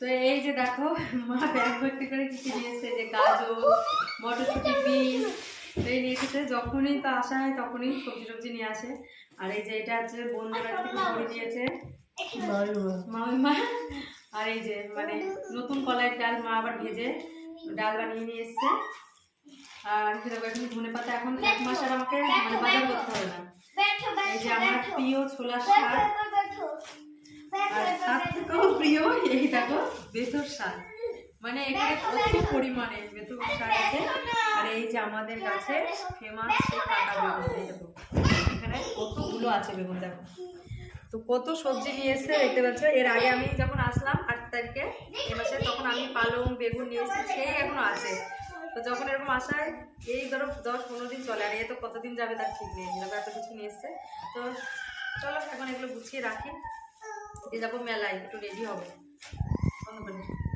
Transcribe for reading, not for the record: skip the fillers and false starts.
তো এই যে দেখো মা ব্যাগ ভর্তি করে কিছু নিয়ে এসছে, যে গাজর, মটরশুঁটি, বিন এই নিয়ে এসেছে। যখনই তো আসা হয় তখনই সবজি টবজি নিয়ে আসে। আর এই যে এটা হচ্ছে বন্ধুরা থেকে বড়ি দিয়েছে মামিমা। আর এই যে মানে নতুন কলাইয়ের ডাল মা আবার ভেজে ডাল বানিয়ে নিয়ে এসছে। আর দেখো এখন ধনে পাতা, এখন 1 মাস আর আমাকে মানে বাজার করতে হবে না। এই যে আমার প্রিয় ছোলার শাক, আর তার থেকেও প্রিয় এই দেখো বেতর শাক। মানে এখানে কত পরিমাণে বেতর শাক আছে। আর এই যে আমাদের কাছে ফেমাস কাটা বেগুন, এই দেখো এখানে কতগুলো আছে বেগুন দেখো। তো কত সবজি নিয়ে এসছে দেখতে পাচ্ছ। এর আগে আমি যখন আসলাম 8 তারিখে এই মাসে, তখন আমি পালং বেগুন নিয়ে এসেছি, সেই এখনো আছে। তো যখন এরকম আসায় এই ধরো 10-15 দিন চলে, আর এ তো কতদিন যাবে তার ঠিক নেই, এত কিছু নিয়ে এসছে। তো চলো এখন এগুলো গুছিয়ে রাখি, যাবো মেলায়, একটু রেডি হবে।